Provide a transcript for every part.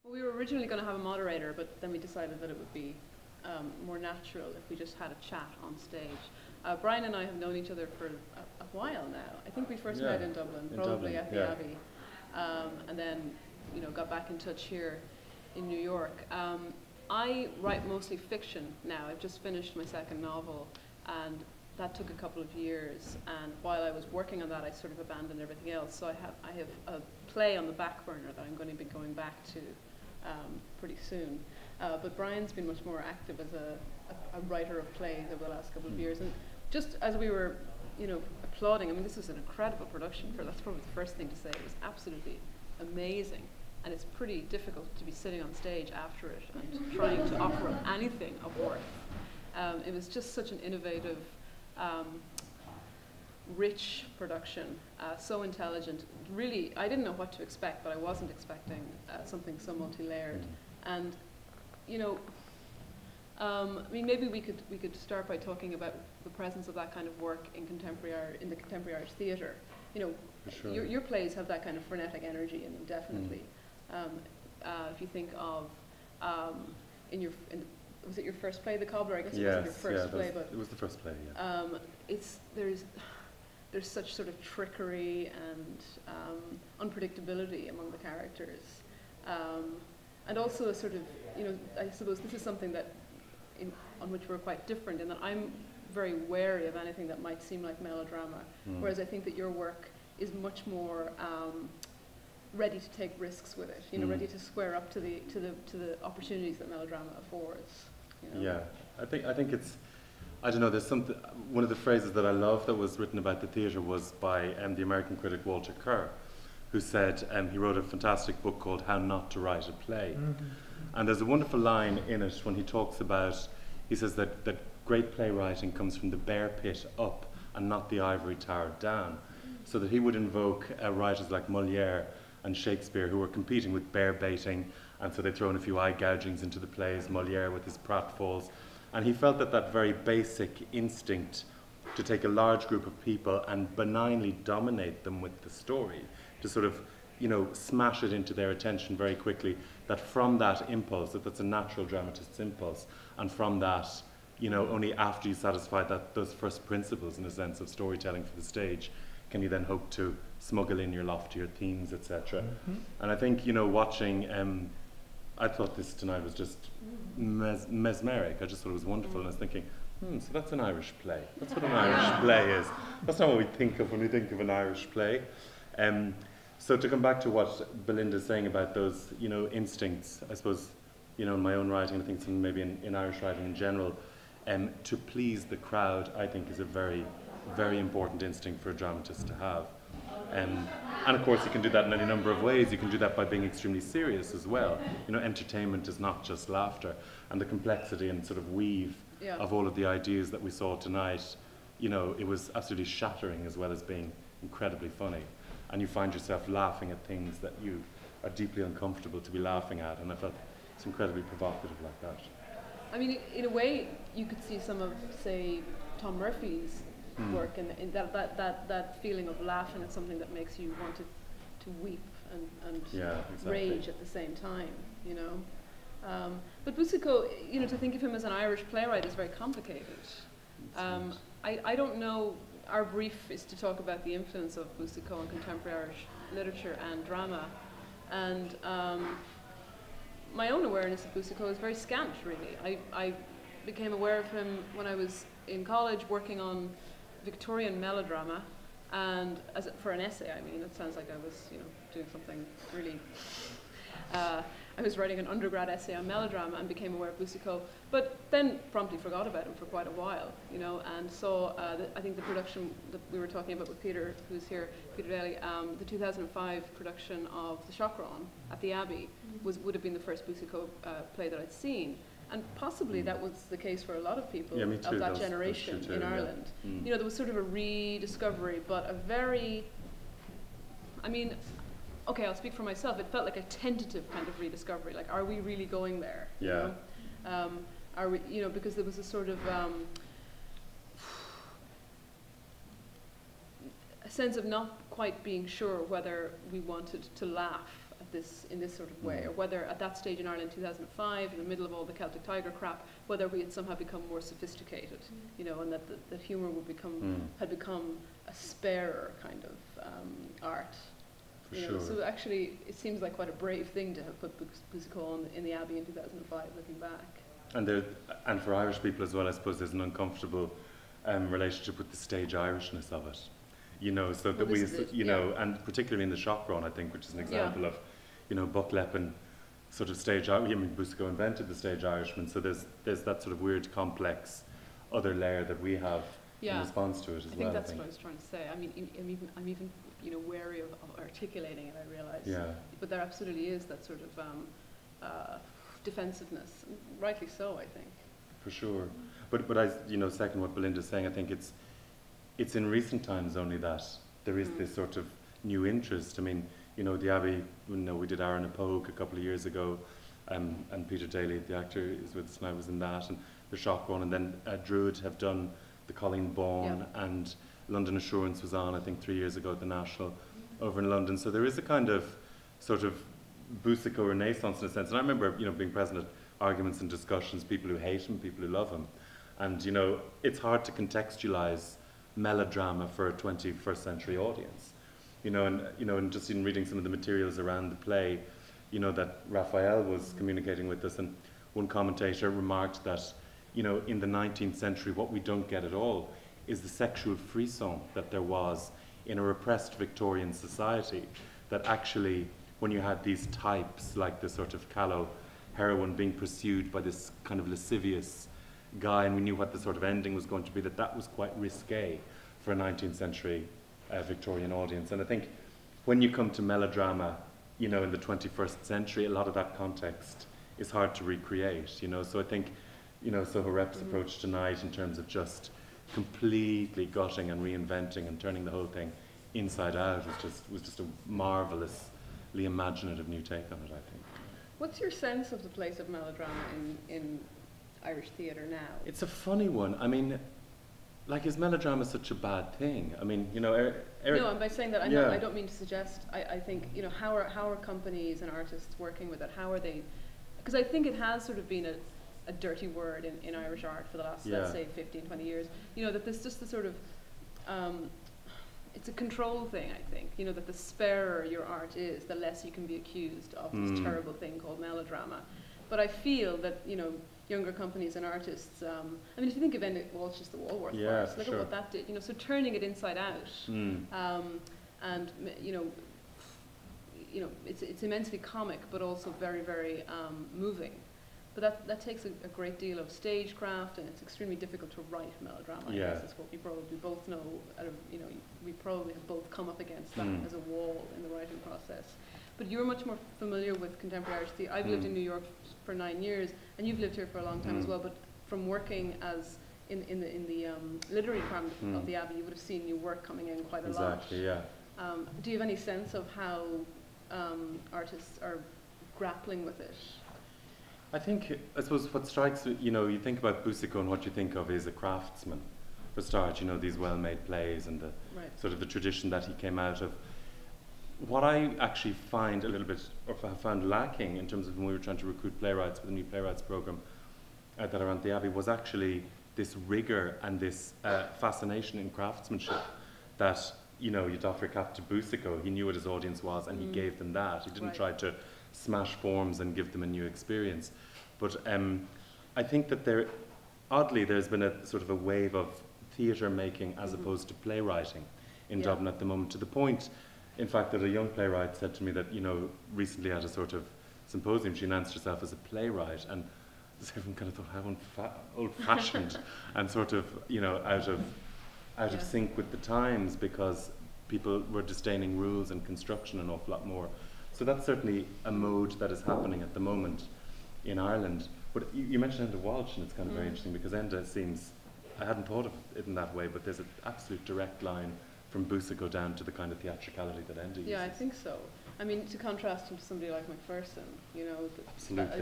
Well, we were originally going to have a moderator, but then we decided that it would be more natural if we just had a chat on stage. Bryan and I have known each other for a while now. I think we first met in Dublin, probably at the Abbey, and then got back in touch here in New York. I write mostly fiction now. I've just finished my second novel, and that took a couple of years. And while I was working on that, I sort of abandoned everything else. So I have a play on the back burner that I'm going to be going back to pretty soon. But Bryan's been much more active as a writer of plays over the last couple of years. And just as we were, applauding, I mean, this was an incredible production. That's probably the first thing to say. It was absolutely amazing. And it's pretty difficult to be sitting on stage after it and trying to offer up anything of worth. It was just such an innovative, rich production, so intelligent. Really, I didn't know what to expect, but I wasn't expecting something so multi-layered. And, I mean, maybe we could start by talking about the presence of that kind of work in the contemporary Irish theatre. Sure. Your plays have that kind of frenetic energy in them, definitely. If you think of, was it your first play, The Cobbler? I guess it wasn't your first play, but it was the first play. Yeah. There's such sort of trickery and unpredictability among the characters, and also a sort of, I suppose this is something that, on which we're quite different in that I'm very wary of anything that might seem like melodrama, whereas I think that your work is much more ready to take risks with it, ready to square up to the opportunities that melodrama affords. Yeah, I think it's, I don't know, there's something, one of the phrases that I love that was written about the theatre was by the American critic Walter Kerr, who said, he wrote a fantastic book called How Not to Write a Play. And there's a wonderful line in it when he talks about, he says that great playwriting comes from the bear pit up and not the ivory tower down. So that he would invoke writers like Molière and Shakespeare who were competing with bear baiting, and so they'd thrown a few eye gougings into the plays, Molière with his pratfalls. And he felt that very basic instinct to take a large group of people and benignly dominate them with the story, to sort of, smash it into their attention very quickly, that from that impulse, that's a natural dramatist's impulse, and from that, only after you satisfy those first principles, in a sense, of storytelling for the stage, can you then hope to smuggle in your loftier themes, etc. And I think, watching, I thought this tonight was just mesmeric. I just thought it was wonderful, and I was thinking, so that's an Irish play. That's what an Irish play is. That's not what we think of when we think of an Irish play. So to come back to what Belinda's saying about those, instincts, I suppose, in my own writing, I think something maybe in Irish writing in general, to please the crowd, I think, is a very, very important instinct for a dramatist to have. And of course, you can do that in any number of ways. You can do that by being extremely serious as well. Entertainment is not just laughter. And the complexity and sort of weave of all of the ideas that we saw tonight, it was absolutely shattering as well as being incredibly funny. And you find yourself laughing at things that you are deeply uncomfortable to be laughing at. And I felt it's incredibly provocative like that. I mean, in a way, you could see some of, say, Tom Murphy's work in that feeling of laughing at something that makes you want to weep and rage at the same time, But Boucicault, to think of him as an Irish playwright is very complicated. I don't know, our brief is to talk about the influence of Boucicault on contemporary Irish literature and drama, and my own awareness of Boucicault is very scant, really. I became aware of him when I was in college working on Victorian melodrama, and for an essay, I mean, it sounds like I was, doing something really. I was writing an undergrad essay on melodrama and became aware of Boucicault, but then promptly forgot about him for quite a while, and saw, I think the production that we were talking about with Peter, who's here, Peter Daly, the 2005 production of The Chocron at the Abbey would have been the first Boucicault play that I'd seen. And possibly that was the case for a lot of people of that generation in Ireland. There was sort of a rediscovery, but a very, I mean, okay, I'll speak for myself. It felt like a tentative kind of rediscovery. Like, are we really going there? Yeah. Are we, because there was a sort of a sense of not quite being sure whether we wanted to laugh at this in this sort of way, or whether at that stage in Ireland, 2005, in the middle of all the Celtic Tiger crap, whether we had somehow become more sophisticated, you know, and that humour would had become a sparer kind of art. For you know, sure. so actually, it seems like quite a brave thing to have put Boucicault in the Abbey in 2005, looking back. And for Irish people as well, I suppose there's an uncomfortable relationship with the stage Irishness of it. You know, so that you know, and particularly in the shop run, I think, which is an example of, you know, Buck Lepin sort of stage. I mean, Boucicault invented the stage Irishman, so there's that sort of weird, complex other layer that we have in response to it as well. I think that's what I was trying to say. I mean, I'm even you know, wary of articulating it. I realise. Yeah. But there absolutely is that sort of defensiveness, and rightly so, I think. For sure. But I, you know, second what Belinda's saying, I think it's in recent times only that there is this sort of new interest. I mean, you know, the Abbey, you know, we did Aaron Pogue a couple of years ago, and Peter Daly, the actor, is with us and I was in that, and the Shock Run, and then Druid have done the Colleen Bawn, and London Assurance was on, I think, 3 years ago at the National over in London. So there is a kind of sort of Boucicault renaissance in a sense. And I remember, you know, being present at arguments and discussions, people who hate him, people who love him. And, you know, it's hard to contextualize melodrama for a 21st century audience. You know, and just in reading some of the materials around the play, you know, that Raphael was communicating with us, and one commentator remarked that, you know, in the 19th century, what we don't get at all is the sexual frisson that there was in a repressed Victorian society, that actually, when you had these types, like the sort of callow heroine being pursued by this kind of lascivious guy, and we knew what the sort of ending was going to be, that was quite risque for a 19th century Victorian audience. And I think when you come to melodrama, you know, in the 21st century, a lot of that context is hard to recreate, you know. So I think, you know, so Harep's approach tonight in terms of just completely gutting and reinventing and turning the whole thing inside out was just a marvelously imaginative new take on it, I think. What's your sense of the place of melodrama in Irish theatre now? It's a funny one. I mean, like, is melodrama such a bad thing? I mean, you know, No, and by saying that, I don't mean to suggest. I think, you know, how are companies and artists working with it? How are they? Because I think it has sort of been a dirty word in Irish art for the last, let's say, 15, 20 years. You know, that there's just the sort of, it's a control thing, I think. You know, that the sparer your art is, the less you can be accused of this terrible thing called melodrama. But I feel that, you know, younger companies and artists, I mean, if you think of Enda Walsh's The Walworth Farce, look at what that did. You know, so turning it inside out, and you know, it's immensely comic, but also very, very moving. But that takes a great deal of stagecraft, and it's extremely difficult to write melodrama. I guess is what we probably both know. You know, we probably have both come up against that as a wall in the writing process. But you're much more familiar with contemporary Irish theatre. I've lived in New York for 9 years, and you've lived here for a long time as well. But from working as in the literary department of the Abbey, you would have seen new work coming in quite a lot. Exactly, yeah. Do you have any sense of how artists are grappling with it? I suppose what strikes me, you know, you think about Boucicault and what you think of is a craftsman. For start, you know, these well-made plays and the sort of the tradition that he came out of. What I actually find a little bit, or have found lacking in terms of when we were trying to recruit playwrights for the new playwrights program that are at the Abbey, was actually this rigor and this fascination in craftsmanship that, you know, you'd offer a cap to Boucicault. He knew what his audience was, and he gave them that. He didn't try to smash forms and give them a new experience. But I think that there's been a sort of a wave of theatre making as opposed to playwriting in Dublin at the moment, to the point, in fact, that a young playwright said to me that, you know, recently at a sort of symposium, she announced herself as a playwright, and everyone kind of thought how old-fashioned and sort of, you know, out of sync with the times, because people were disdaining rules and construction an awful lot more. So that's certainly a mode that is happening at the moment in Ireland. But you mentioned Enda Walsh, and it's kind of very interesting, because Enda seems, I hadn't thought of it in that way, but there's an absolute direct line from Boucicault down to the kind of theatricality that Enda uses. Yeah, I think so. I mean, to contrast him to somebody like Macpherson, you know,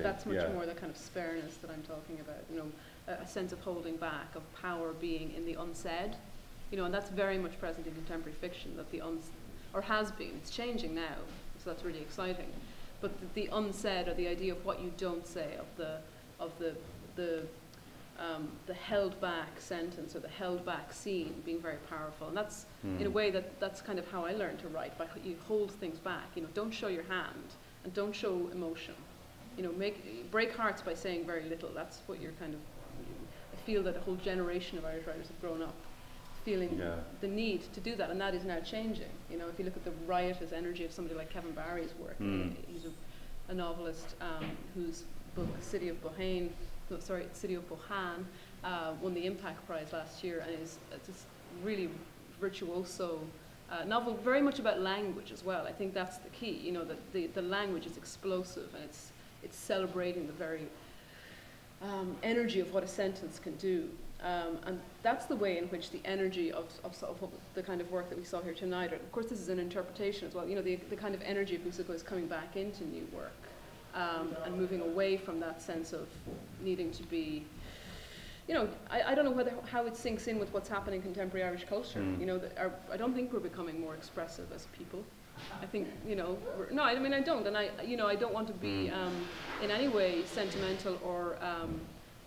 that's much more the kind of spareness that I'm talking about, you know, a sense of holding back, of power being in the unsaid, you know, and that's very much present in contemporary fiction, that or has been, it's changing now, so that's really exciting. but the unsaid, or the idea of what you don't say, of the held back sentence or the held back scene being very powerful. And that's in a way that's kind of how I learned to write, by you hold things back. You know, don't show your hand and don't show emotion. You know, break hearts by saying very little. That's what you're kind of. I feel that a whole generation of Irish writers have grown up feeling the need to do that, and that is now changing. You know, if you look at the riotous energy of somebody like Kevin Barry's work, he's a novelist whose book City of Bohane won the Impact Prize last year, and is just really virtuoso novel, very much about language as well. I think that's the key. You know, that the language is explosive, and it's celebrating the very energy of what a sentence can do. And that's the way in which the energy of the kind of work that we saw here tonight, of course this is an interpretation as well, you know, the kind of energy of Boucicault is coming back into new work, and moving away from that sense of needing to be, you know, I don't know how it sinks in with what's happening in contemporary Irish culture. You know, I don't think we're becoming more expressive as people. I think, you know, no, I mean I don't, and I don't want to be in any way sentimental or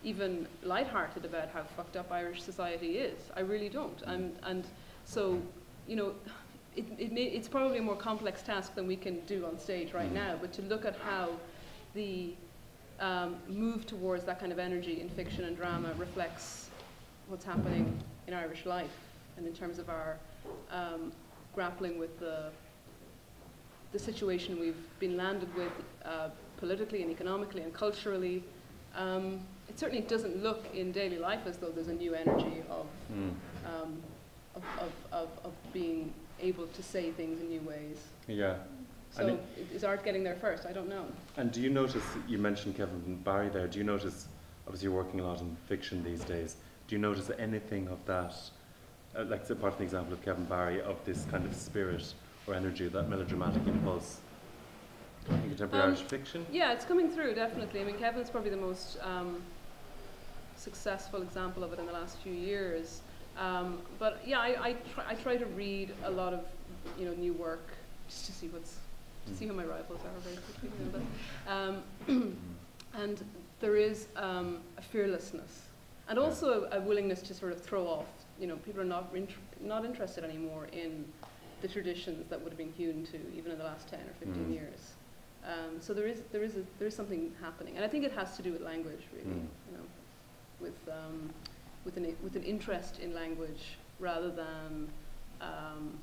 even lighthearted about how fucked up Irish society is. I really don't. And so, you know, it's probably a more complex task than we can do on stage right now, but to look at how the move towards that kind of energy in fiction and drama reflects what's happening in Irish life, and in terms of our grappling with the situation we've been landed with politically and economically and culturally. It certainly doesn't look in daily life as though there's a new energy of being able to say things in new ways. Yeah. So is art getting there first? I don't know. And do you notice, you mentioned Kevin Barry there, do you notice, obviously you're working a lot in fiction these days, do you notice anything of that, like apart from the example of Kevin Barry, of this kind of spirit or energy, that melodramatic impulse in contemporary Irish fiction? Yeah, it's coming through, definitely. I mean, Kevin's probably the most successful example of it in the last few years. But yeah, I try to read a lot of, you know, new work just to see see who my rivals are, basically. And there is a fearlessness, and also a willingness to sort of throw off. You know, people are not interested anymore in the traditions that would have been hewn to even in the last 10 or 15 years. So there is something happening, and I think it has to do with language, really. You know, with an interest in language rather than an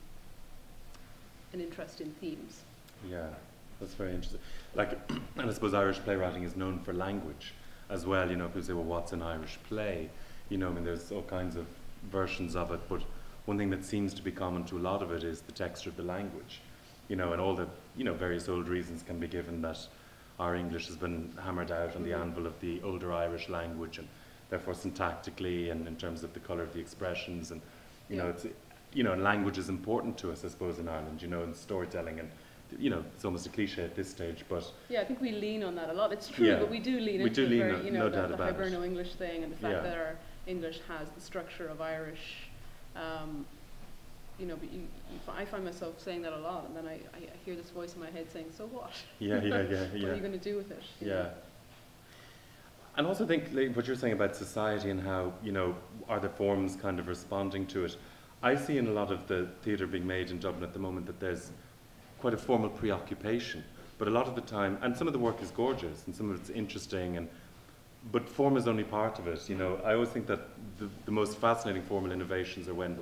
interest in themes. Yeah, that's very interesting. Like, and I suppose Irish playwriting is known for language as well. You know, people say, well, what's an Irish play? You know, I mean, there's all kinds of versions of it, but one thing that seems to be common to a lot of it is the texture of the language. You know, and all the, you know, various old reasons can be given that our English has been hammered out on the anvil of the older Irish language, and therefore syntactically and in terms of the colour of the expressions, and you know, it's, you know, language is important to us, I suppose, in Ireland, you know, in storytelling, and you know, it's almost a cliche at this stage, but yeah, I think we lean on that a lot. It's true, but we do lean into the very, you know, the Hiberno-English thing, and the fact that our English has the structure of Irish. You know, but I find myself saying that a lot, and then I hear this voice in my head saying, "So what? Yeah. What are you going to do with it?" Yeah. And also think like, what you're saying about society and how, you know, are the forms kind of responding to it. I see in a lot of the theatre being made in Dublin at the moment that there's quite a formal preoccupation, but a lot of the time, and some of the work is gorgeous and some of it's interesting, but form is only part of it. You know, I always think that the most fascinating formal innovations are when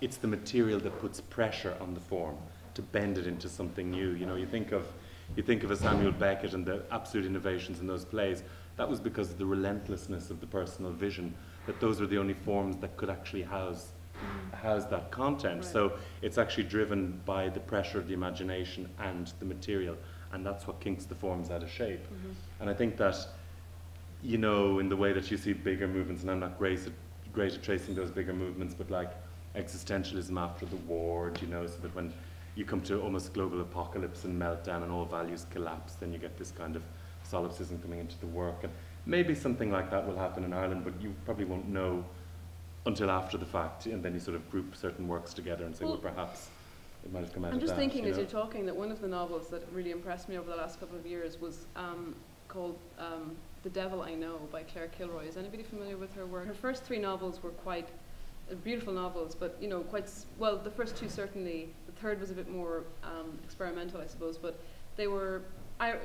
it's the material that puts pressure on the form to bend it into something new. You know, you think of a Samuel Beckett and the absolute innovations in those plays. That was because of the relentlessness of the personal vision, that those were the only forms that could actually house that content. Right. So it's actually driven by the pressure of the imagination and the material, and that's what kinks the forms out of shape. And I think that, you know, in the way that you see bigger movements, and I'm not great at tracing those bigger movements, but like existentialism after the war, you know, so that when you come to almost global apocalypse and meltdown and all values collapse, then you get this kind of solipsism coming into the work. And maybe something like that will happen in Ireland, but you probably won't know until after the fact, and then you sort of group certain works together and say, well, perhaps it might have come out I'm of just that, thinking you as know? you're talking that one of the novels that really impressed me over the last couple of years was called The Devil I Know by Claire Kilroy. Is anybody familiar with her work? Her first 3 novels were quite beautiful novels, but you know, quite well. The first 2 certainly. The third was a bit more experimental, I suppose. But they were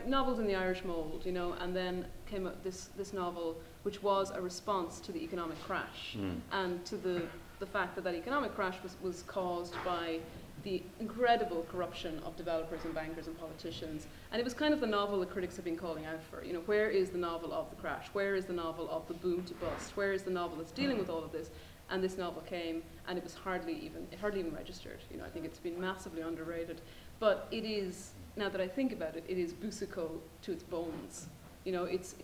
novels in the Irish mould, you know. And then came up this novel, which was a response to the economic crash and to the fact that economic crash was caused by the incredible corruption of developers and bankers and politicians. And it was kind of the novel that critics have been calling out for. You know, where is the novel of the crash? Where is the novel of the boom to bust? Where is the novel that's dealing with all of this? And this novel came, and it was hardly even registered. You know, I think it's been massively underrated. But it is, now that I think about it, it is Boucicault to its bones. You know, it's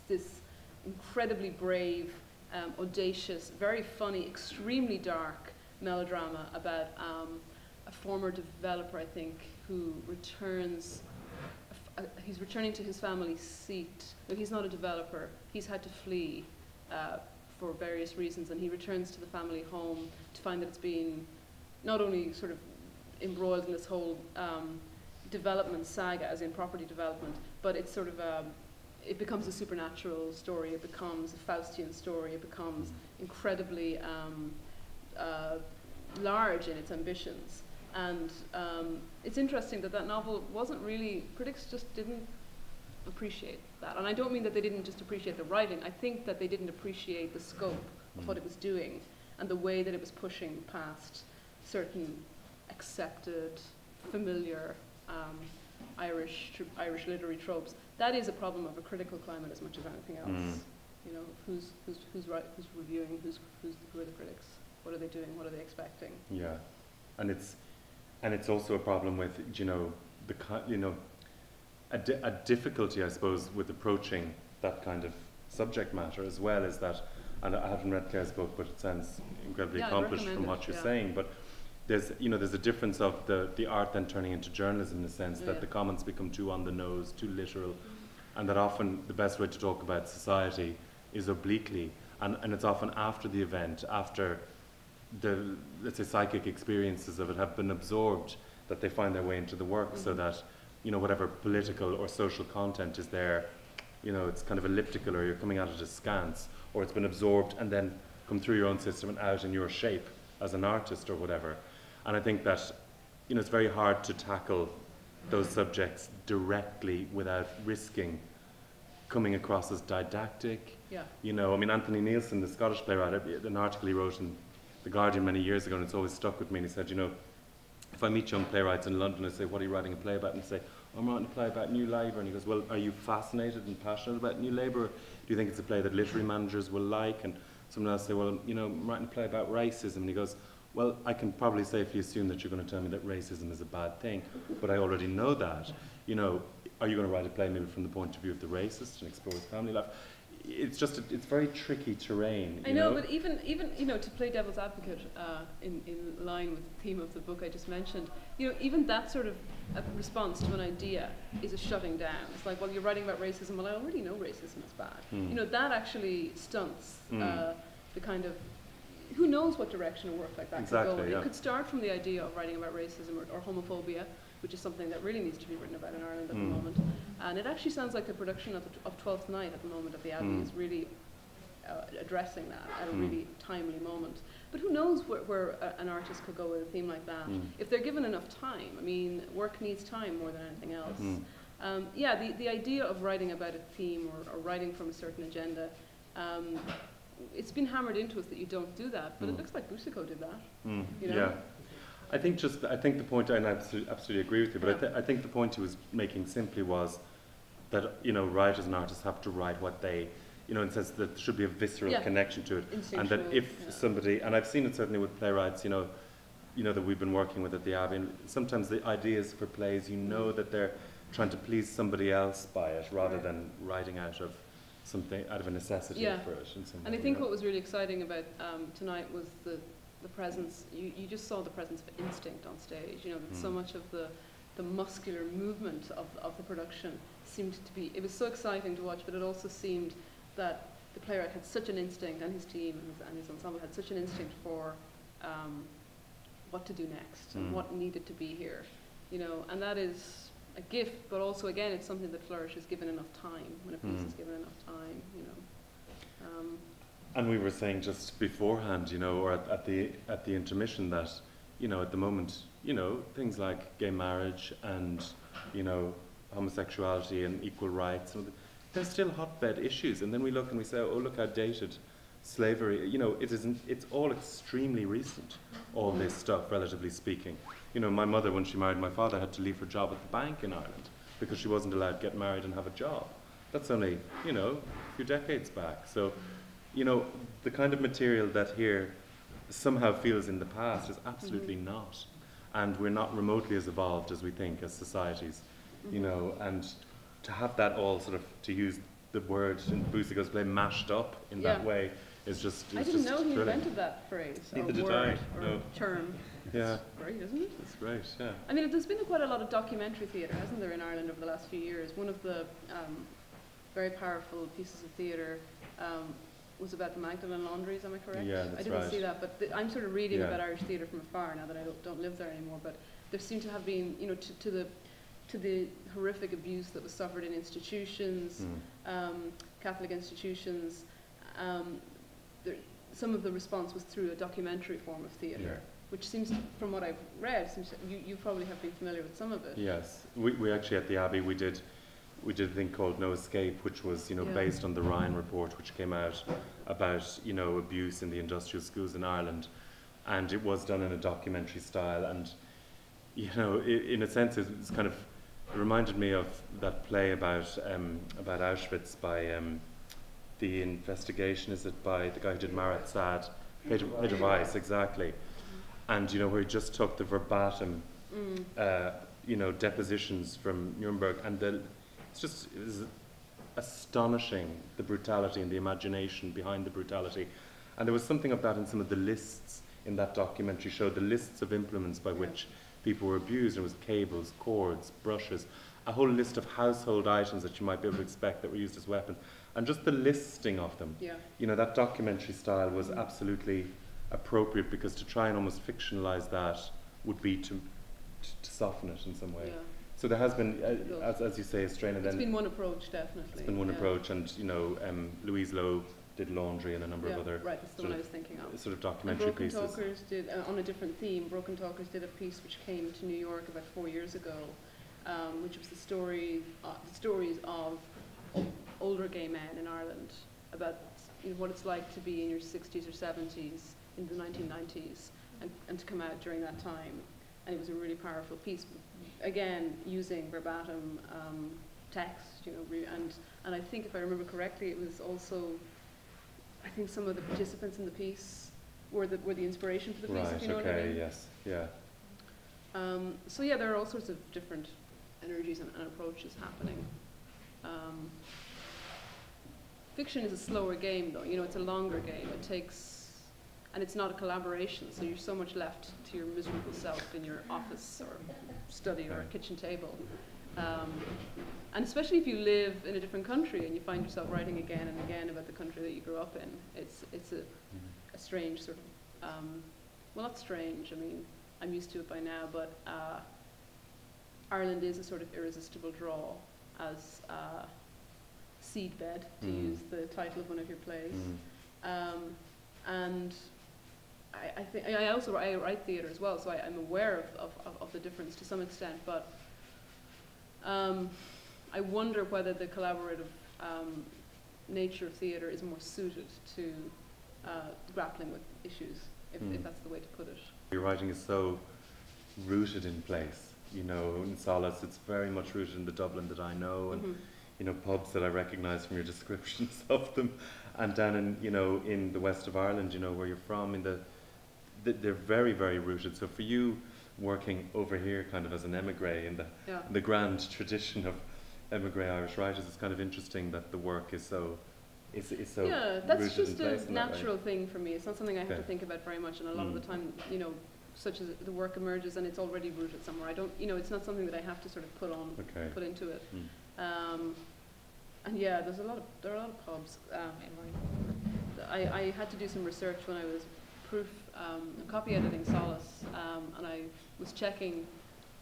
this incredibly brave, audacious, very funny, extremely dark melodrama about a former developer, I think, who returns. He's returning to his family seat. No, he's not a developer. He's had to flee for various reasons, and he returns to the family home to find that it's been not only sort of embroiled in this whole development saga, as in property development, but it's sort of it becomes a supernatural story. It becomes a Faustian story. It becomes incredibly large in its ambitions. And it's interesting that novel wasn't really, critics just didn't appreciate that. And I don't mean that they didn't just appreciate the writing. I think that they didn't appreciate the scope of what it was doing and the way that it was pushing past certain accepted, familiar Irish literary tropes. That is a problem of a critical climate as much as anything else. You know, who's reviewing, who are the critics? What are they doing? What are they expecting? Yeah, and it's also a problem with, you know, a difficulty, I suppose, with approaching that kind of subject matter, as well as that. And I haven't read Claire's book, but it sounds incredibly accomplished from what you're saying. But there's a difference of the art then turning into journalism, in the sense that the comments become too on the nose, too literal, and that often the best way to talk about society is obliquely, and it's often after the event, after the, let's say, psychic experiences of it have been absorbed, that they find their way into the work, so that, you know, whatever political or social content is there, you know, it's kind of elliptical, or you're coming at it askance, or it's been absorbed and then come through your own system and out in your shape as an artist or whatever. And I think that, you know, it's very hard to tackle those subjects directly without risking coming across as didactic. You know, I mean, Anthony Neilson, the Scottish playwright, an article he wrote in The Guardian many years ago, and it's always stuck with me, and he said, you know, if I meet young playwrights in London, I say, what are you writing a play about? And I say, I'm writing a play about New Labour. And he goes, well, are you fascinated and passionate about New Labour? Or do you think it's a play that literary managers will like? And someone else say, well, you know, I'm writing a play about racism. And he goes, well, I can probably safely assume that you're going to tell me that racism is a bad thing, but I already know that. You know, are you going to write a play maybe from the point of view of the racist and explore his family life? It's just, it's very tricky terrain. I know, but even you know, to play devil's advocate in line with the theme of the book I just mentioned, you know, even that sort of response to an idea is a shutting down. It's like, well, you're writing about racism, well, I already know racism is bad. You know, that actually stunts the kind of, who knows what direction a work like that could go. It could start from the idea of writing about racism or homophobia, which is something that really needs to be written about in Ireland at the moment. And it actually sounds like the production of Twelfth Night at the moment at the Abbey is really addressing that at a really timely moment. But who knows where an artist could go with a theme like that if they're given enough time. I mean, work needs time more than anything else. Yeah, the idea of writing about a theme or writing from a certain agenda, it's been hammered into us that you don't do that, but it looks like Boucicault did that. You know? Yeah. I think the point, and I absolutely agree with you, but I think the point he was making simply was that, you know, writers and artists have to write what they, you know, and says that there should be a visceral connection to it, and that if somebody, and I've seen it certainly with playwrights, you know, that we've been working with at the Abbey, and sometimes the ideas for plays, you know, that they're trying to please somebody else by it, rather than writing out of something, out of a necessity for it. And I think what was really exciting about tonight was the presence, you just saw the presence of instinct on stage, you know, that so much of the muscular movement of the production seemed to be, it was so exciting to watch, but it also seemed that the playwright had such an instinct, and his team and his ensemble had such an instinct for what to do next and what needed to be here, you know, and that is a gift, but also again it's something that flourishes given enough time, when a piece is given enough time, you know. And we were saying just beforehand, you know, or at the intermission that, you know, at the moment, you know, things like gay marriage and, you know, homosexuality and equal rights, they're still hotbed issues. And then we look and we say, oh, look how dated slavery, you know, it's all extremely recent, all this stuff, relatively speaking. You know, my mother, when she married my father, had to leave her job at the bank in Ireland because she wasn't allowed to get married and have a job. That's only, you know, a few decades back. So, you know, the kind of material that here somehow feels in the past is absolutely not. And we're not remotely as evolved as we think as societies, you know, and to have that all sort of, to use the word in Boucicault's play, mashed up in that way is just I didn't know he invented that phrase, or word, or term. Yeah. It's great, isn't it? It's great, yeah. I mean, there's been quite a lot of documentary theatre, hasn't there, in Ireland over the last few years? One of the very powerful pieces of theatre was about the Magdalen laundries, am I correct? Yeah, that's I didn't see that, but I'm sort of reading about Irish theatre from afar now that I don't live there anymore, but there seem to have been, you know, to the horrific abuse that was suffered in institutions, Catholic institutions, some of the response was through a documentary form of theatre, which seems, from what I've read, you probably have been familiar with some of it. Yes, we actually at the Abbey we did a thing called No Escape, which was, you know, based on the Ryan report, which came out about, you know, abuse in the industrial schools in Ireland, and it was done in a documentary style, and, you know, in a sense it reminded me of that play about Auschwitz by the investigation, is it by the guy who did Marat Sad, Peter Weiss, exactly, and, you know, where he just took the verbatim you know, depositions from Nuremberg, and it was astonishing, the brutality and the imagination behind the brutality. And there was something of that in some of the lists in that documentary show, the lists of implements by which people were abused. There was cables, cords, brushes, a whole list of household items that you might be able to expect that were used as weapons. And just the listing of them. You know, that documentary style was absolutely appropriate, because to try and almost fictionalize that would be to soften it in some way. So there has been, as you say, a strain of them. It's been one approach, definitely. It's been one approach, and, you know, Louise Lowe did Laundry and a number of other that's the one I was thinking of. Sort of documentary pieces. Broken Talkers did, on a different theme, Broken Talkers did a piece which came to New York about 4 years ago, which was the stories of older gay men in Ireland, about, you know, what it's like to be in your 60s or 70s in the 1990s and to come out during that time. And it was a really powerful piece, again, using verbatim text, you know, and I think, if I remember correctly, it was also, I think some of the participants in the piece were the inspiration for the piece, if you know what I mean. Yes, yeah. So yeah, there are all sorts of different energies and approaches happening. Fiction is a slower game, though. You know, it's a longer game. It takes, and it's not a collaboration, so you're so much left to your miserable self in your office or study or kitchen table. And especially if you live in a different country and you find yourself writing again and again about the country that you grew up in, it's a strange sort of, well, not strange, I mean, I'm used to it by now, but Ireland is a sort of irresistible draw as seedbed, to use the title of one of your plays. And I think I write theatre as well, so I'm aware of the difference to some extent, but I wonder whether the collaborative nature of theatre is more suited to grappling with issues, if that's the way to put it. Your writing is so rooted in place, you know, in Solace it's very much rooted in the Dublin that I know, and you know, pubs that I recognise from your descriptions of them, and down in, you know, in the west of Ireland, you know, where you're from, they're very, very rooted. So for you, working over here kind of as an émigré in the grand tradition of émigré Irish writers, it's kind of interesting that the work is so that's just a natural thing for me. It's not something I have to think about very much, and a lot of the time, you know, such as the work emerges and it's already rooted somewhere. I don't, you know, it's not something that I have to sort of put into it. And yeah, there are a lot of pubs. I had to do some research when I was proof, I'm copy editing Solace, and I was checking.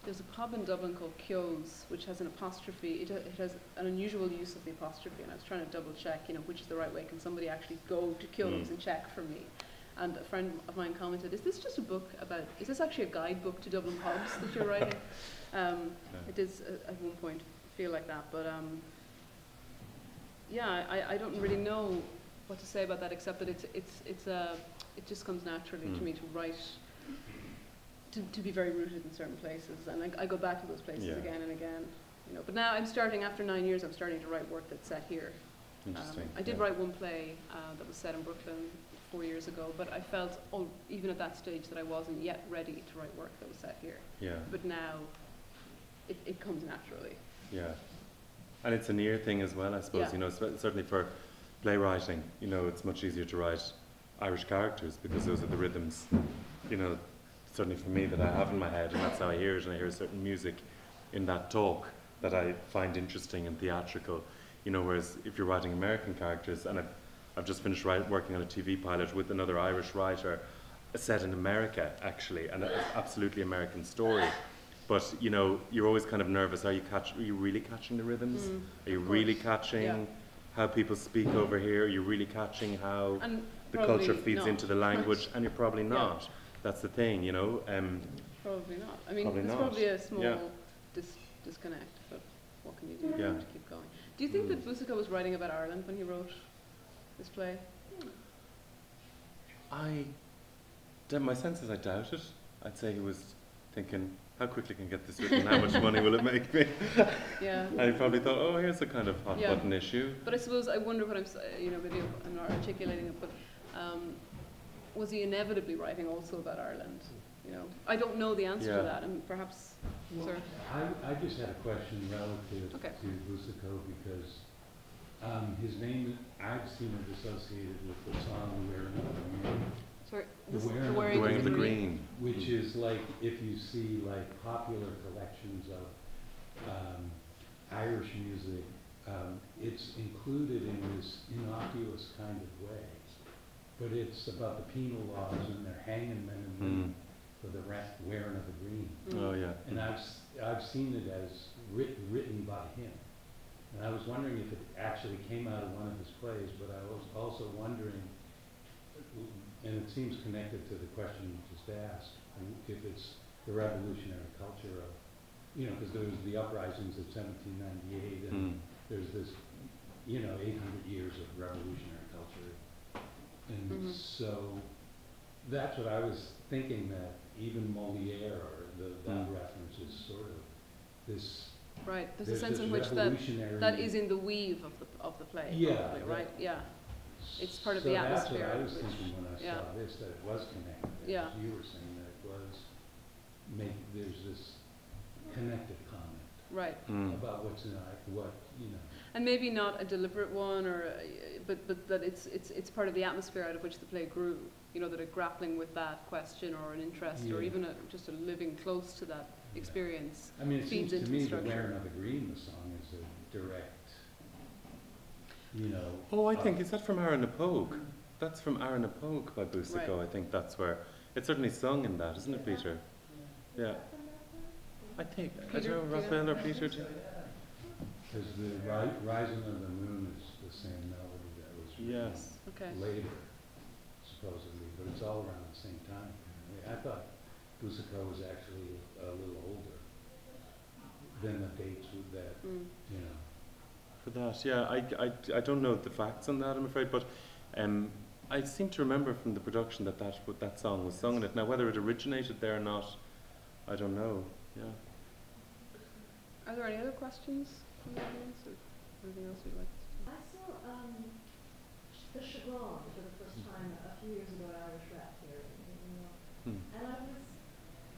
There's a pub in Dublin called Kyo's, which has an apostrophe. It has an unusual use of the apostrophe, and I was trying to double check, which is the right way. Can somebody actually go to Kyo's and check for me? And a friend of mine commented, "Is this just a book about? Is this actually a guidebook to Dublin pubs that you're writing?" It is at one point feel like that, but yeah, I don't really know what to say about that, except that it just comes naturally to me to write. To be very rooted in certain places, and I go back to those places again and again, But now I'm starting, after 9 years, I'm starting to write work that's set here. Interesting. I did write one play that was set in Brooklyn 4 years ago, but I felt, even at that stage, that I wasn't yet ready to write work that was set here. Yeah. But now, it comes naturally. Yeah. And it's a near thing as well, I suppose. Certainly for playwriting, it's much easier to write Irish characters because those are the rhythms, certainly for me, that I have in my head, and that's how I hear it, and I hear certain music in that talk that I find interesting and theatrical, whereas if you're writing American characters, and I've just finished working on a TV pilot with another Irish writer, set in America, actually, and an absolutely American story, but, you're always kind of nervous. Are you really catching the rhythms? Are you really catching how people speak over here? Are you really catching how the culture feeds into the language? And you're probably not. That's the thing, Probably not. I mean, there's probably a small disconnect, but what can you do to keep going? Do you think that Boucicault was writing about Ireland when he wrote this play? My sense is I doubt it. I'd say he was thinking, how quickly can I get this written? How much money will it make me? Yeah. And he probably thought, oh, here's a kind of hot button issue. But I suppose, I wonder what maybe I'm not articulating it, but was he inevitably writing also about Ireland? I don't know the answer to that, and perhaps, sir. I just had a question relative to Boucicault because his name, I've seen it associated with the song "Wearing of the Green." Sorry, the Wearing of the Green, which is like if you see like popular collections of Irish music, it's included in this innocuous kind of way. But it's about the penal laws, and they're hanging men and women for the wearing of the green. Oh yeah. And I've seen it as written by him. And I was wondering if it actually came out of one of his plays, but I was also wondering, and it seems connected to the question you just asked, if it's the revolutionary culture of, because there was the uprisings of 1798, and there's this, 800 years of revolutionary culture. And so that's what I was thinking, that even Molière or that reference is sort of this. Right, there's a sense in which that is in the weave of the play. Yeah. Probably, right. Yeah. It's part of the atmosphere. That's what I was thinking when I saw this, that it was connected. Yeah. As you were saying, that it was. There's this connected comment. Right. About what's in what. And maybe not a deliberate one, but that it's part of the atmosphere out of which the play grew. That a grappling with that question or an interest, or even just a living close to that experience. I mean, it feeds seems into to me the that "Wearing of the Green," the song, is a direct. Oh, I think, is that from Aaron Pogue? That's from Aaron Pogue by Boucicault. Right. I think that's where it's certainly sung in that, isn't it, Peter? Yeah. I think. I don't know, Raphael or Peter. Because the Rising of the Moon is the same melody that was written later, supposedly, but it's all around the same time. I thought Boucicault was actually a little older than the dates with that, For that, yeah, I don't know the facts on that, I'm afraid, but I seem to remember from the production that song was sung in it. Now, whether it originated there or not, I don't know. Yeah. Are there any other questions from the audience, or anything else you'd like to say? I saw the Chagrin for the first time a few years ago at Irish Rep here in New York, and I was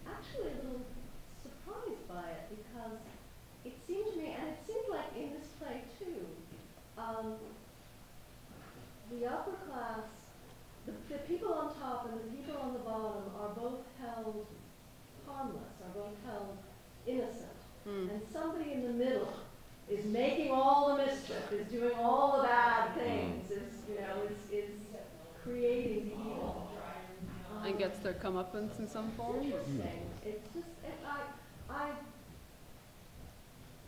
actually a little surprised by it because it seemed to me, and it seemed like in this play too, the upper class, the people on top and the people on the bottom are both held harmless, are both held innocent. And somebody in the middle is making all the mischief, is doing all the bad things, is creating the evil. And gets their comeuppance in some form? Interesting. It's just, I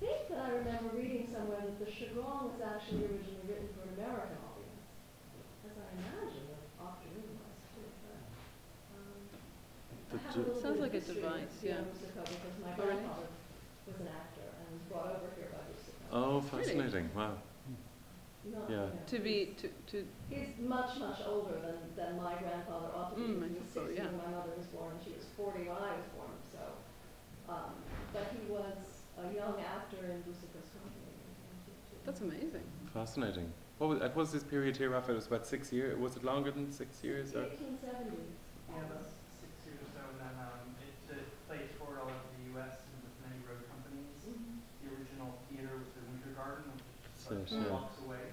think that I remember reading somewhere that the Chagrin was actually originally written for an American audience, as I imagine the afternoon was too. But, I have a little Sounds bit like of a history device, with yeah. Musica because my Oh, really? grandfather was an actor and was brought over here by Musica. Oh, fascinating! Wow. Not, Yeah. To be, He's much, much older than my grandfather ought to be. I He was think so, 60 yeah. when my mother was born, and she was 40 when I was born, so. But he was a young actor in Musica's company. that's amazing. Fascinating. What was this period here, Raphael? It was about 6 years. Was it longer than 6 years? Or? 1870. Yeah, about 6 years or so, and then it played toured all over the U.S. and with many road companies. The original theater was the Winter Garden, which is just like 2 blocks away.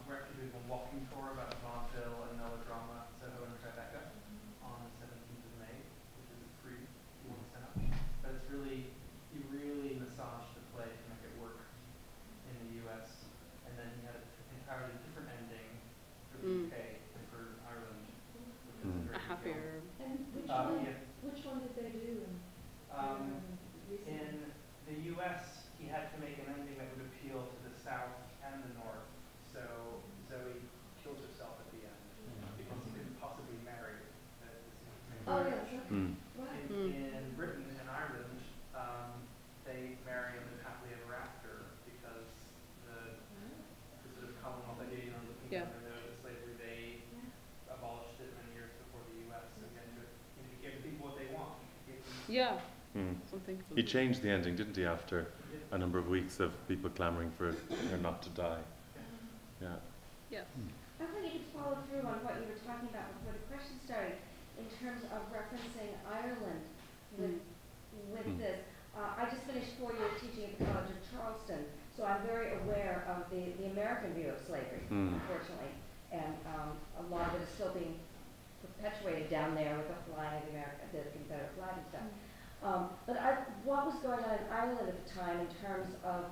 We're actually doing a walking tour about vaudeville and melodrama, Soho and Tribeca, on the 17th of May, which is free if you want to sign up. But it's really, he really massaged the play to make it work in the U.S. And then he had an entirely different ending for the UK and for Ireland, which is A very happier. And yeah. which one did they do? In the U.S., he had to make an ending that would appeal to the South and the North. So Zoe kills herself at the end because he couldn't possibly marry. Oh, yeah, sure. Right. In Britain and Ireland, they marry and live happily ever after because the sort of colonial idea, looking Yeah. under the slavery, they abolished it many years before the U.S. So he gave the people what they want. Yeah. Mm. Something. He changed the ending, didn't he, after a number of weeks of people clamouring for her not to die? Yeah. Yes. I thought you could follow through on what you were talking about before the question started in terms of referencing Ireland with this. I just finished 4 years teaching at the College of Charleston, so I'm very aware of the American view of slavery, unfortunately. And a lot of it is still being perpetuated down there with the flying of the Confederate flag and stuff. But what was going on in Ireland at the time in terms of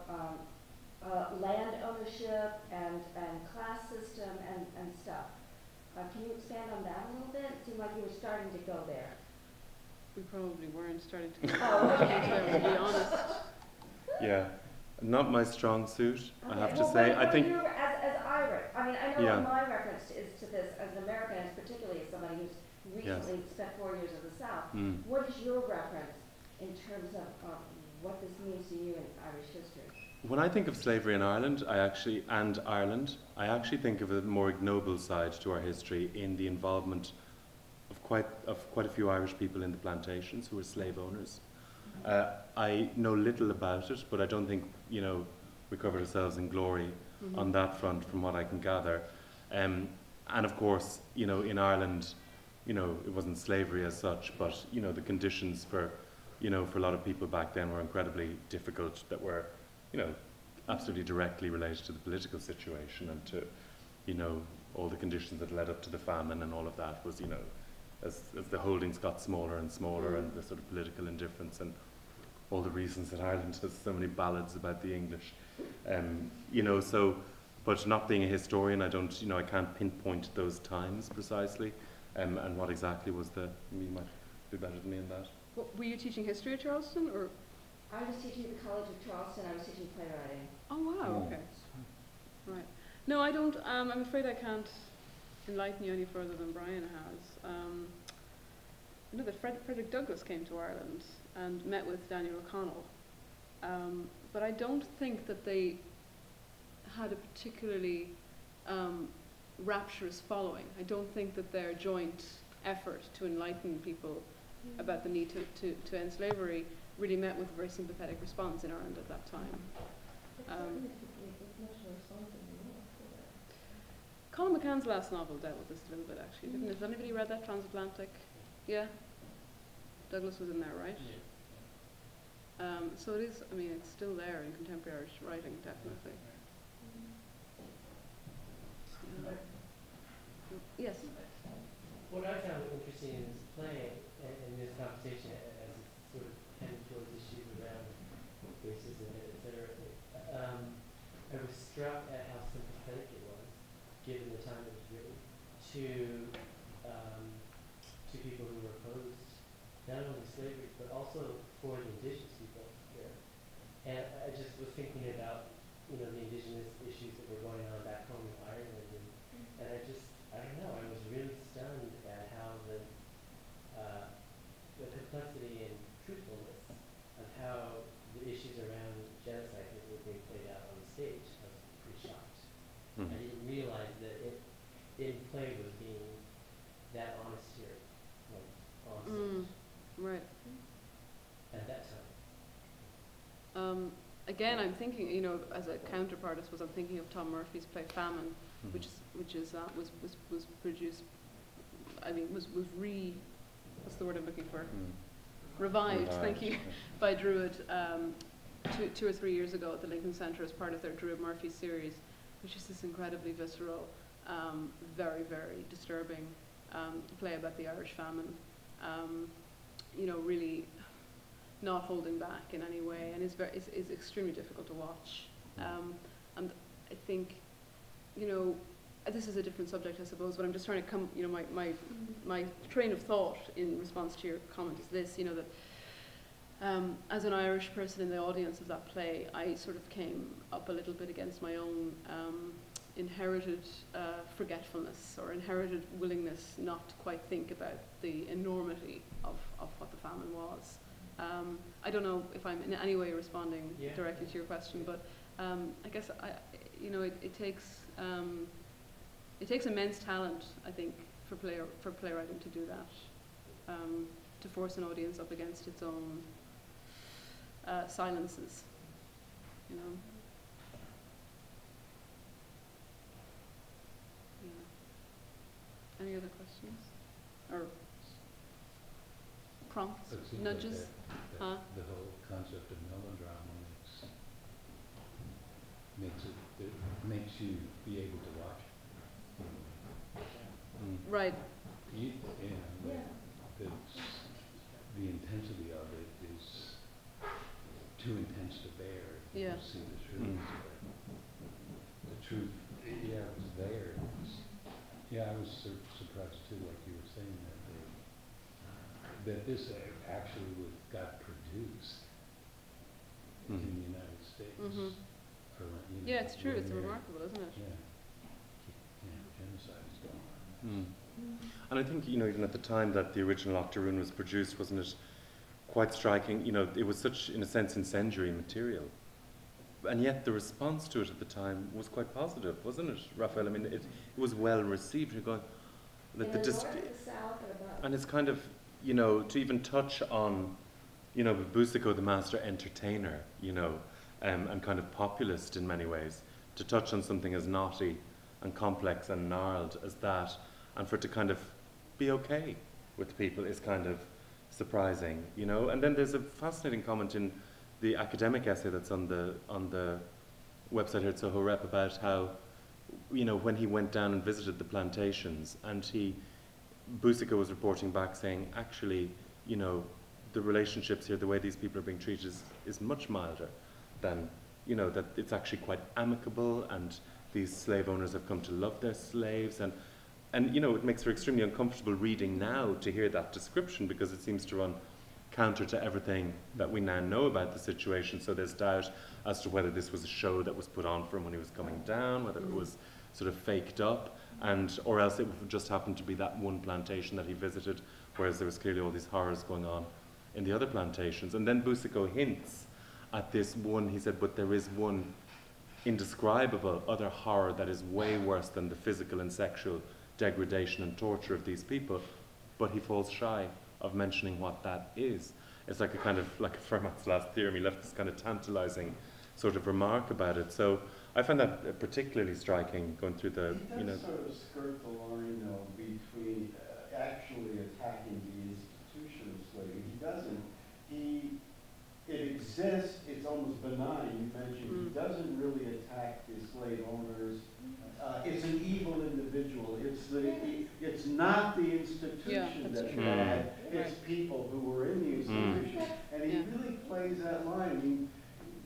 land ownership and class system and stuff? Can you expand on that a little bit? It seemed like you were starting to go there. We probably weren't starting to Oh, to be honest. Yeah. Not my strong suit, I have to well, say. what I think. as Irish, I mean, I know Yeah. my reference is to this as an American, and particularly as somebody who's recently spent 4 years in the South. What is your reference in terms of what this means to you in Irish history? When I think of slavery in Ireland, I actually think of a more ignoble side to our history in the involvement of quite a few Irish people in the plantations who were slave owners. I know little about it, but I don't think we covered ourselves in glory on that front, from what I can gather. And of course, in Ireland, it wasn't slavery as such, but the conditions for a lot of people back then were incredibly difficult. That were absolutely directly related to the political situation and to, all the conditions that led up to the famine, and all of that was, as the holdings got smaller and smaller, and the sort of political indifference and all the reasons that Ireland has so many ballads about the English. But not being a historian, I can't pinpoint those times precisely, and what exactly was you might do better than me in that. Were you teaching history at Charleston, or? I was teaching at the College of Charleston. I was teaching playwriting. Oh wow. Okay. Right. No, I don't. I'm afraid I can't enlighten you any further than Bryan has. I know that Frederick Douglass came to Ireland and met with Daniel O'Connell, but I don't think that they had a particularly rapturous following. I don't think that their joint effort to enlighten people about the need to end slavery really met with a very sympathetic response in Ireland at that time. Colin McCann's last novel dealt with this a little bit, actually, didn't it? Has anybody read that, Transatlantic? Yeah? Douglas was in there, right? Yeah. So it is, it's still there in contemporary Irish writing, definitely. Yes? What I found interesting in this play and in this conversation, as it sort of tended towards issues around racism, etc., I was struck at how sympathetic it was, given the time it was written, to to people who were opposed, not only slavery, but also for the indigenous people here. And I just was thinking about, the indigenous issues that were going on back home in Ireland, and I don't know, I was really stunned at how the complexity and truthfulness of how the issues around genocide were being played out on the stage. I was pretty shocked. I didn't realize that in play was being that honest here, like on stage. Right. At that time. Again, I'm thinking, as a counterpart, I suppose I'm thinking of Tom Murphy's play Famine, which was produced. I mean, was what's the word I'm looking for? Revived. Thank you, by Druid 2 or 3 years ago at the Lincoln Centre as part of their Druid Murphy series, which is this incredibly visceral, very, very disturbing play about the Irish famine. Really not holding back in any way, and is extremely difficult to watch. And I think, this is a different subject, I suppose, but I'm just trying to come, my train of thought in response to your comment is this, that as an Irish person in the audience of that play, I sort of came up a little bit against my own inherited forgetfulness or inherited willingness not to quite think about the enormity of what the famine was. I don't know if I'm in any way responding directly to your question, but I guess it takes immense talent, I think, for playwriting to do that, to force an audience up against its own silences. Any other questions or prompts, nudges? Like the whole concept of melodrama makes you be able to watch. Right. The intensity of it is too intense to bear. Yeah. You see the truth. The truth, it was there. I was surprised too, like you were saying, that this actually got produced in the United States. It's true. It's remarkable, isn't it? Genocide is going on. And I think, even at the time that the original Octoroon was produced, wasn't it quite striking? It was such, in a sense, incendiary material. And yet the response to it at the time was quite positive, wasn't it, Raphael? I mean, it was well received. You're going, and it's kind of, to even touch on, Boucicault, the master entertainer, and kind of populist in many ways, to touch on something as knotty and complex and gnarled as that, and for it to kind of be okay with people is kind of surprising, And then there's a fascinating comment in the academic essay that's on the website here at Soho Rep about how, when he went down and visited the plantations, and Boucicault was reporting back saying, actually, the relationships here, the way these people are being treated is much milder than, that it's actually quite amicable, and these slave owners have come to love their slaves, and it makes for extremely uncomfortable reading now to hear that description, because it seems to run counter to everything that we now know about the situation. So there's doubt as to whether this was a show that was put on for him when he was coming down, whether it was sort of faked up, or else it just happened to be that one plantation that he visited, whereas there was clearly all these horrors going on in the other plantations. And then Boucicault hints at this one, he said, but there is one indescribable other horror that is way worse than the physical and sexual degradation and torture of these people, but he falls shy of mentioning what that is. It's like a kind of, like Fermat's last theorem, he left this kind of tantalizing sort of remark about it. So I find that particularly striking, going through the, He does sort of skirt the line, though, between actually attacking the institution of slavery. He doesn't. It exists, it's almost benign. You mentioned he doesn't really attack the slave owners. It's an evil individual. It's not the institution that's bad. It's people who were in the institution. And he really plays that line. I mean,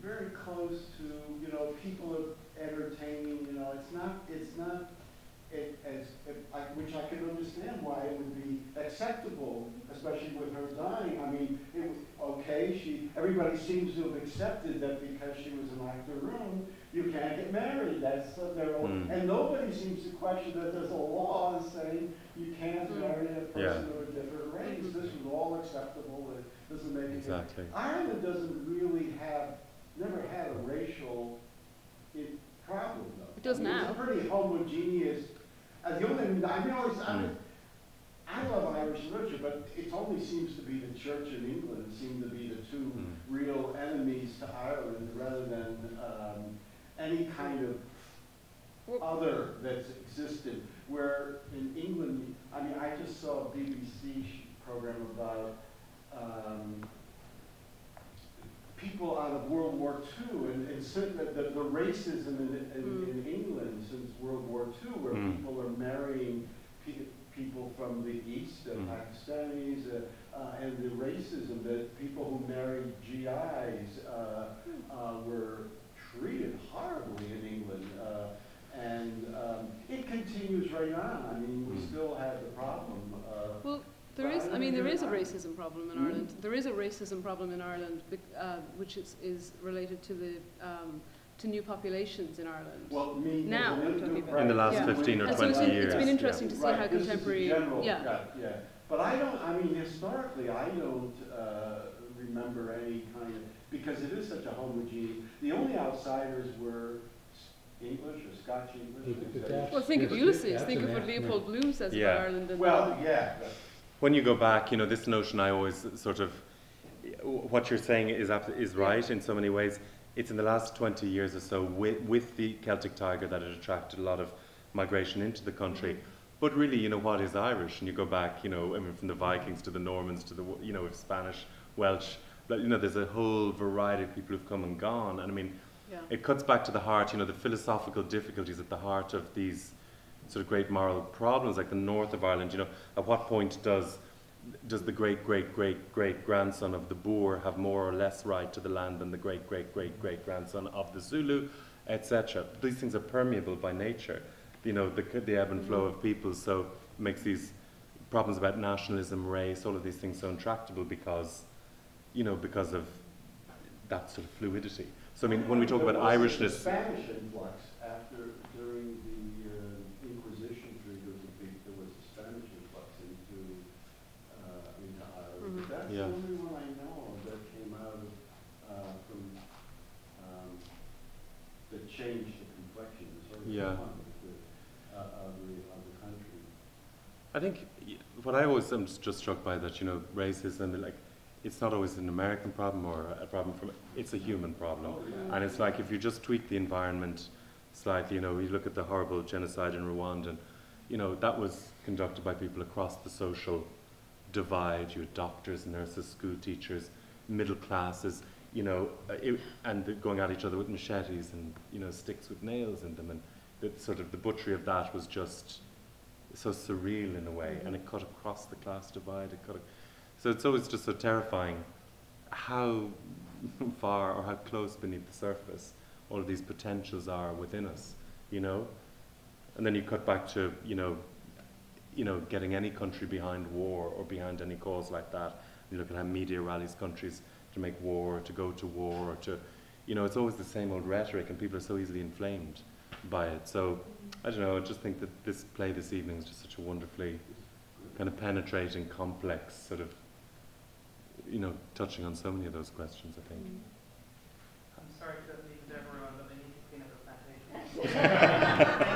very close to, people are entertaining, which I can understand why it would be acceptable everybody seems to have accepted that because she was an actor room, you can't get married. That's their own, and nobody seems to question that there's a law saying you can't marry a person of a different race. This is all acceptable. It doesn't make it. Exactly. Ireland doesn't really never had a racial problem though. It does now. It's pretty homogeneous. The only, I love Irish literature, but it only seems to be the Church in England seem to be the two real enemies to Ireland, rather than any kind of other that's existed. Where in England, I mean, I just saw a BBC program about people out of World War II, and the racism in England since World War II, where people are marrying people from the East, Pakistanis, and the racism that people who married GIs were treated horribly in England. And it continues right on. I mean, we still have the problem. Well, there is a racism problem in Ireland. There is a racism problem in Ireland, which is related to the to new populations in Ireland. Well, now I'm talking about in the last 15 or 20 years. It's been interesting to see how contemporary. But I don't. I mean, historically, I don't remember any kind of, because it is such a homogeneous. The only outsiders were English or Scotch English. Well, think of Ulysses. Think of what Leopold Bloom says about Ireland. And when you go back, you know, this notion I always sort of, what you're saying is right in so many ways. It's in the last 20 years or so with the Celtic Tiger that it attracted a lot of migration into the country. But really, you know, what is Irish? And you go back, you know, I mean, from the Vikings to the Normans to the, you know, Spanish, Welsh, but, you know, there's a whole variety of people who've come and gone. And I mean, it cuts back to the heart, you know, the philosophical difficulties at the heart of these sort of great moral problems, like the north of Ireland. You know, at what point does the great-great-great-great-grandson of the Boer have more or less right to the land than the great-great-great-great-grandson of the Zulu, etc.? These things are permeable by nature, you know, the ebb and flow of people, so it makes these problems about nationalism, race, all of these things so intractable because, you know, because of that sort of fluidity. So I mean, when we talk about Irishness... Spanish influx during the Inquisition period, there was a Spanish influx into Ireland. That's the only one I know of that came out of that changed the complexion of the country. I think what I always am just struck by that, you know, racism, like, it's not always an American problem or a problem from, it's a human problem. And it's like if you just tweak the environment slightly, you know, you look at the horrible genocide in Rwanda, and, you know, that was conducted by people across the social divide. You had doctors, nurses, school teachers, middle classes, you know, and going at each other with machetes and, you know, sticks with nails in them. And the sort of the butchery of that was just so surreal in a way, and it cut across the class divide. So it's always just so terrifying how far or how close beneath the surface all of these potentials are within us, you know? And then you cut back to, you know, getting any country behind war or behind any cause like that. You look at how media rallies countries to make war, or to go to war, or to, you know, it's always the same old rhetoric, and people are so easily inflamed by it. So, I don't know, I just think that this play this evening is just such a wonderfully kind of penetrating, complex sort of, you know, touching on so many of those questions, I think. I'm sorry to leave Deborah on, but I need to clean up the plantation.